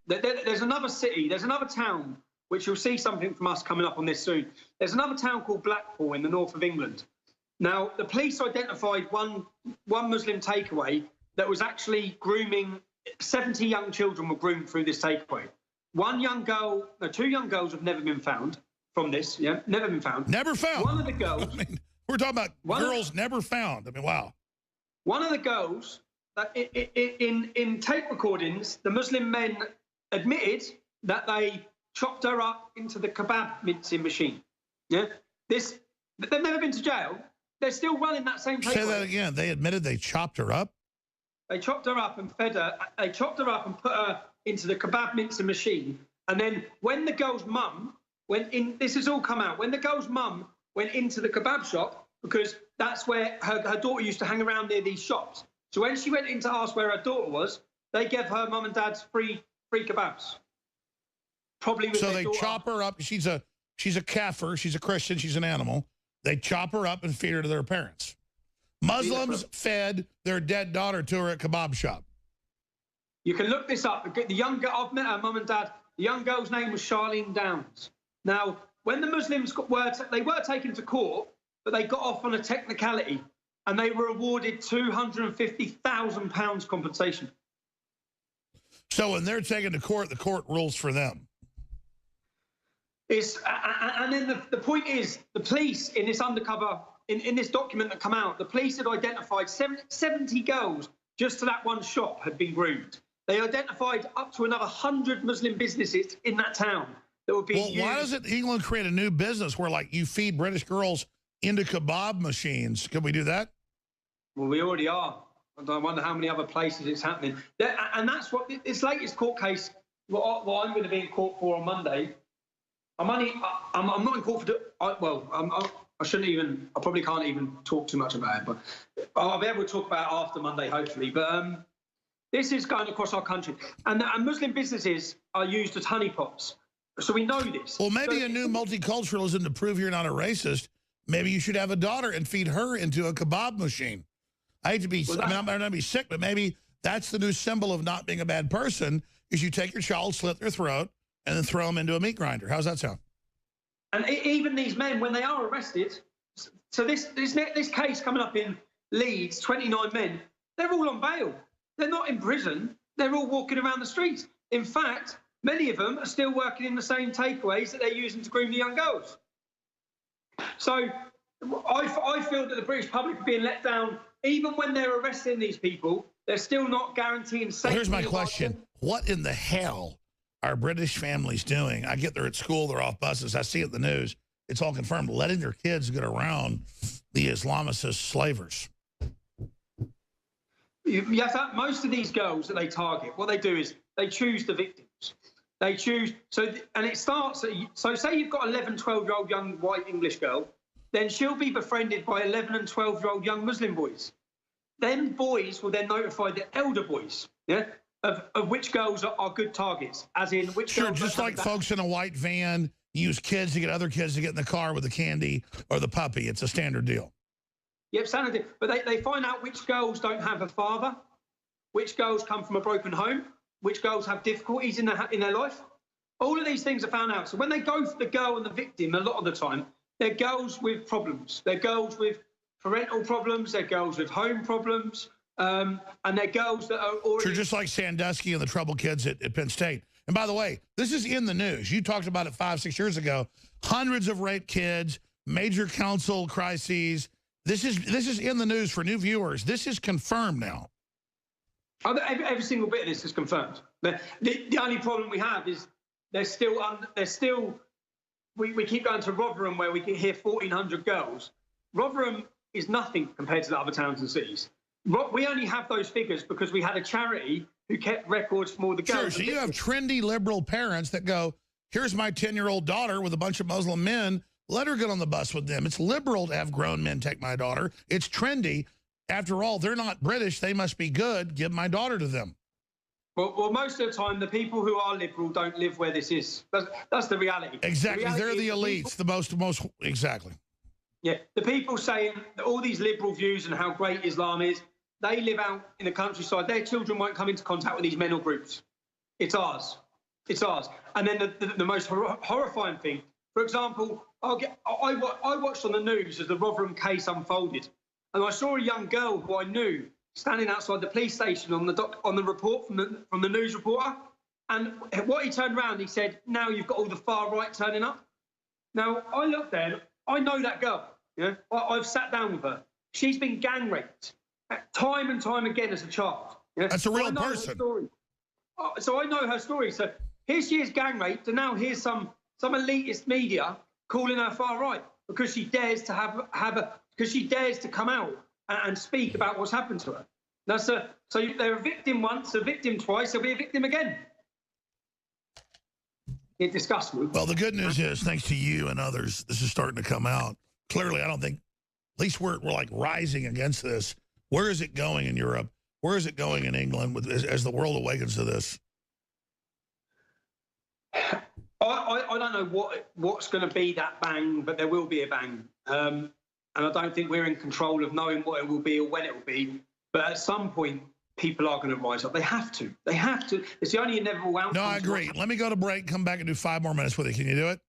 There's another city, there's another town, which you'll see something from us coming up on this soon. There's another town called Blackpool in the north of England. Now, the police identified one Muslim takeaway that was actually grooming, 70 young children were groomed through this takeaway. Two young girls have never been found from this, never been found. Never found? One of the girls... I mean, we're talking about girls never found. I mean, wow. One of the girls, in tape recordings, the Muslim men admitted that they chopped her up into the kebab mincing machine. Yeah, they've never been to jail. They're still running that same takeaway. Say that again. They admitted they chopped her up? They chopped her up and fed her. They chopped her up and put her into the kebab mincing machine. And then when the girl's mum went in, this has all come out, when the girl's mum went into the kebab shop, because that's where her daughter used to hang around near these shops. So when she went in to ask where her daughter was, they gave her mum and dad's free kebabs. Probably with so their they daughter. Chop her up. She's a kafir. She's a Christian. She's an animal. They chop her up and feed her to their parents. Muslims fed their dead daughter to her at kebab shop. You can look this up. The young girl, I've met her mum and dad. The young girl's name was Charlene Downs. Now, when the Muslims they were taken to court, but they got off on a technicality, and they were awarded £250,000 compensation. So when they're taken to court, the court rules for them. And then the point is, the police in this undercover, in this document that come out, the police had identified 70 girls just to that one shop had been groomed. They identified up to another 100 Muslim businesses in that town that would be used. Why doesn't England create a new business where, like, you feed British girls into kebab machines? Could we do that? Well, we already are. I wonder how many other places it's happening. And that's what this latest court case, what I'm going to be in court for on Monday. I'm not in court for, I shouldn't even, I probably can't even talk too much about it, but I'll be able to talk about it after Monday, hopefully. But this is going across our country. And Muslim businesses are used as honeypots. So we know this. Well, maybe a new multiculturalism to prove you're not a racist. Maybe you should have a daughter and feed her into a kebab machine. I hate to be, I mean, I'm not to be sick, but maybe that's the new symbol of not being a bad person, is you take your child, slit their throat, and then throw them into a meat grinder. How's that sound? And even these men, when they are arrested, so this case coming up in Leeds, 29 men, they're all on bail. They're not in prison. They're all walking around the streets. In fact, many of them are still working in the same takeaways that they're using to groom the young girls. So I feel that the British public are being let down. Even when they're arresting these people, they're still not guaranteeing safety. Well, here's my question. What in the hell are British families doing? I get they're at school, they're off buses. I see it in the news. It's all confirmed. Letting their kids get around the Islamicist slavers. You have to, most of these girls that they target, what they do is they choose the victims. They choose, and it starts, so say you've got 11, 12-year-old young white English girl, then she'll be befriended by 11 and 12-year-old young Muslim boys. Then boys will then notify the elder boys, of which girls are good targets, as in which girls... Sure, just like folks in a white van use kids to get other kids to get in the car with the candy or the puppy. It's a standard deal. Yep, standard deal. But they find out which girls don't have a father, which girls come from a broken home, which girls have difficulties in their life. All of these things are found out. So when they go for the girl and the victim, a lot of the time, they're girls with problems. They're girls with parental problems. They're girls with home problems. And they're girls that are already... Sure, just like Sandusky and the troubled kids at Penn State. And by the way, this is in the news. You talked about it 5-6 years ago. Hundreds of raped kids, major council crises. This is in the news for new viewers. This is confirmed now. Every single bit of this is confirmed. The only problem we have is there's still we keep going to Rotherham where we can hear 1,400 girls. Rotherham is nothing compared to the other towns and cities. We only have those figures because we had a charity who kept records from all the girls. Sure, so you have trendy liberal parents that go, here's my 10-year-old daughter with a bunch of Muslim men. Let her get on the bus with them. It's liberal to have grown men take my daughter. It's trendy. After all, they're not British. They must be good. Give my daughter to them. Well, most of the time, the people who are liberal don't live where this is. That's the reality. Exactly. The reality they're the elites, the most, exactly. Yeah, the people saying that all these liberal views and how great Islam is, they live out in the countryside. Their children won't come into contact with these men or groups. It's ours. It's ours. And then the most horrifying thing, for example, I watched on the news as the Rotherham case unfolded, and I saw a young girl who I knew standing outside the police station on the report from the news reporter. And what he turned around, he said, "Now you've got all the far right turning up." Now I looked there, I know that girl. You know, I've sat down with her. She's been gang raped time and time again as a child. You know? That's a real person. So I know her story. So here she is gang raped, and now here's some elitist media calling her far right because she dares to because she dares to come out and speak about what's happened to her. Now, so they're a victim once, a victim twice, they'll be a victim again. It disgusts me. Well, the good news is, thanks to you and others, this is starting to come out. Clearly, I don't think, at least we're like rising against this. Where is it going in Europe? Where is it going in England as the world awakens to this? I don't know what's going to be that bang, but there will be a bang. And I don't think we're in control of knowing what it will be or when it will be. But at some point, people are going to rise up. They have to. They have to. It's the only inevitable outcome. No, I agree. Let me go to break, come back and do 5 more minutes with you. Can you do it?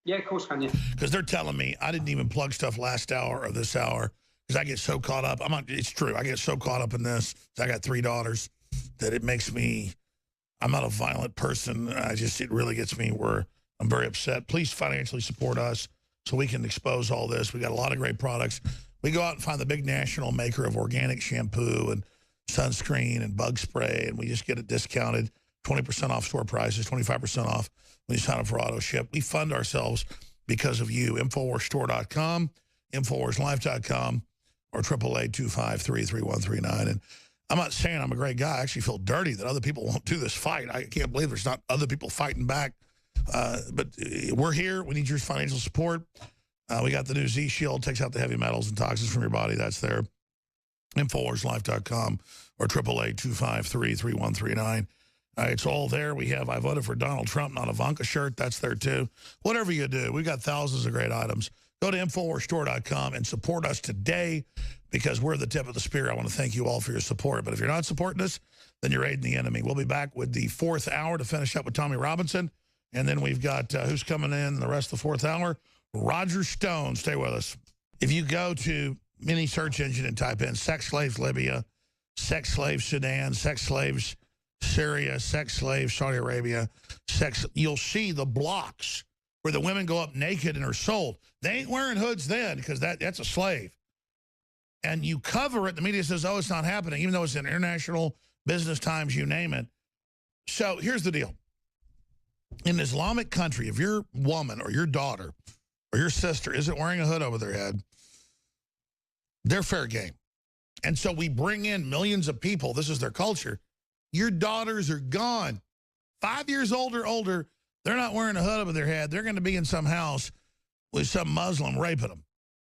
Yeah, of course can you. Because they're telling me I didn't even plug stuff last hour or this hour because I get so caught up. It's true. I get so caught up in this. I got 3 daughters that it makes me, I'm not a violent person. It really gets me where I'm very upset. Please financially support us so we can expose all this. We got a lot of great products. We go out and find the big national maker of organic shampoo and sunscreen and bug spray, and we just get it discounted, 20% off store prices, 25% off when you sign up for auto ship. We fund ourselves because of you. InfoWarsStore.com, InfoWarsLife.com, or 888-253-3139. And I'm not saying I'm a great guy. I actually feel dirty that other people won't do this fight. I can't believe there's not other people fighting back. But we're here. We need your financial support. We got the new Z-Shield, takes out the heavy metals and toxins from your body. That's there. InfoWarsLife.com or 888-253-3139. It's all there. We have I voted for Donald Trump, not Ivanka shirt. That's there too. Whatever you do, we've got thousands of great items. Go to InfoWarsStore.com and support us today because we're the tip of the spear. I want to thank you all for your support. But if you're not supporting us, then you're aiding the enemy. We'll be back with the 4th hour to finish up with Tommy Robinson. And then we've got who's coming in the rest of the 4th hour? Roger Stone. Stay with us. If you go to any search engine and type in sex slaves Libya, sex slaves Sudan, sex slaves Syria, sex slaves Saudi Arabia, you'll see the blocks where the women go up naked and are sold. They ain't wearing hoods then because that's a slave. And you cover it. The media says, oh, it's not happening, even though it's in International Business Times, you name it. So here's the deal. In an Islamic country, if your woman or your daughter or your sister isn't wearing a hood over their head, they're fair game. And so we bring in millions of people. This is their culture. Your daughters are gone. 5 years old or older, they're not wearing a hood over their head. They're going to be in some house with some Muslim raping them.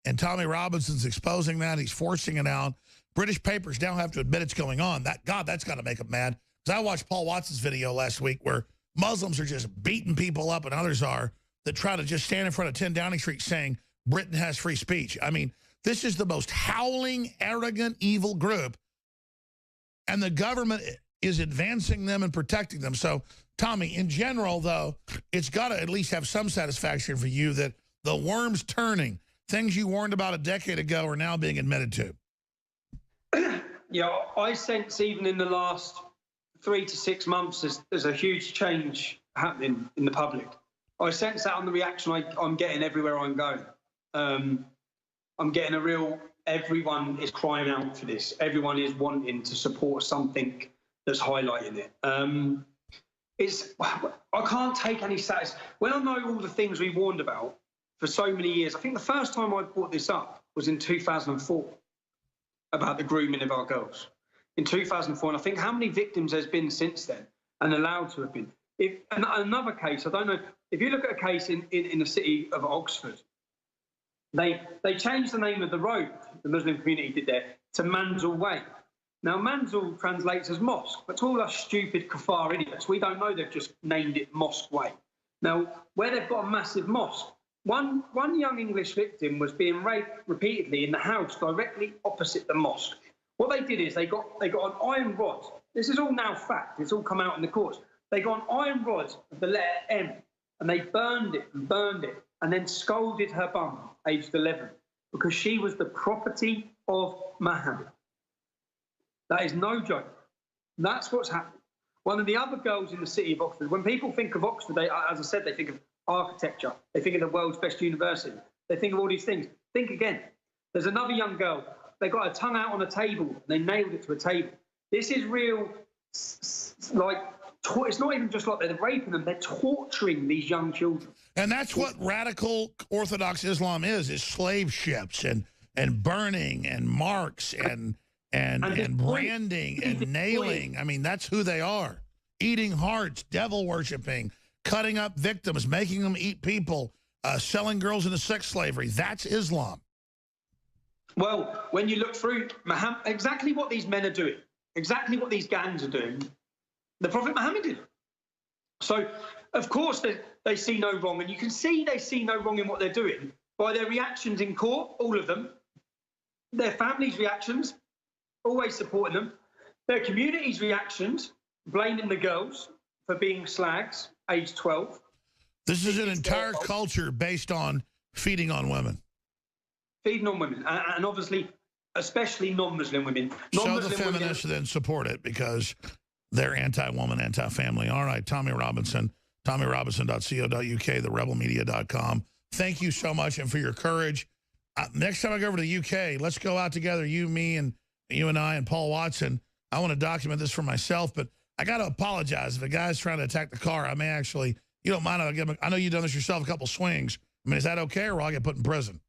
And Tommy Robinson's exposing that. He's forcing it out. British papers now have to admit it's going on. That's got to make them mad. Because I watched Paul Wattson's video last week where Muslims are just beating people up and others are that try to just stand in front of 10 Downing Street saying Britain has free speech. I mean, this is the most howling, arrogant, evil group. And the government is advancing them and protecting them. So, Tommy, in general, though, it's got to at least have some satisfaction for you that the worm's turning. Things you warned about a decade ago are now being admitted to. Yeah, I sense even in the last 3 to 6 months, there's a huge change happening in the public. I sense that on the reaction I'm getting everywhere I'm going. I'm getting a real, everyone is crying out for this. Everyone is wanting to support something that's highlighting it. I can't take any satisfaction. When I know all the things we warned about for so many years, I think the first time I brought this up was in 2004 about the grooming of our girls. In 2004, and I think how many victims there's been since then and allowed to have been. Another case, I don't know, if you look at a case in the city of Oxford, they changed the name of the road, the Muslim community did there, to Manzil Way. Now, Manzil translates as mosque, but to all us stupid kafar idiots, we don't know they've just named it Mosque Way. Now, where they've got a massive mosque, one young English victim was being raped repeatedly in the house directly opposite the mosque. What they did is they got an iron rod. This is all now fact. It's all come out in the courts. They got an iron rod of the letter M, and they burned it, and then scalded her bum, aged 11, because she was the property of Muhammad. That is no joke. That's what's happened. One of the other girls in the city of Oxford, when people think of Oxford, they, as I said, they think of architecture. They think of the world's best university. They think of all these things. Think again. There's another young girl. They got her tongue out on a table. And they nailed it to a table. This is real, like, it's not even just like they're raping them. They're torturing these young children. And that's what radical Orthodox Islam is slave ships and burning and marks and branding and nailing. I mean, that's who they are. Eating hearts, devil worshiping, cutting up victims, making them eat people, selling girls into sex slavery. That's Islam. Well, when you look through exactly what these men are doing, exactly what these gangs are doing, the Prophet Muhammad did. So, of course, they see no wrong. And you can see they see no wrong in what they're doing by their reactions in court, all of them, their families' reactions, always supporting them, their community's reactions, blaming the girls for being slags, age 12. This is an entire culture based on feeding on women. Feeding on women, and obviously, especially non-Muslim women. So the feminists then support it because they're anti-woman, anti-family. All right, Tommy Robinson, TommyRobinson.co.uk, therebelmedia.com. Thank you so much and for your courage. Next time I go over to the UK, let's go out together, you, me, and you and I and Paul Watson. I want to document this for myself, but I got to apologize. If a guy's trying to attack the car, I may actually, you don't mind, I know you've done this yourself, a couple swings. I mean, is that okay, or will I get put in prison?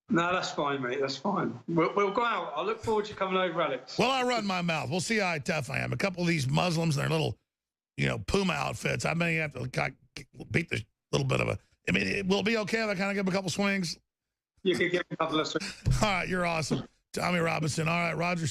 No, that's fine, mate. That's fine. We'll go out. I look forward to coming over, Alex. Well, I run my mouth. We'll see how tough I am. A couple of these Muslims in their little, Puma outfits, I may have to beat the little bit of a, I mean, it will be okay if I kind of give them a couple swings? You can give them a couple of swings. All right, you're awesome. Tommy Robinson. All right, Roger.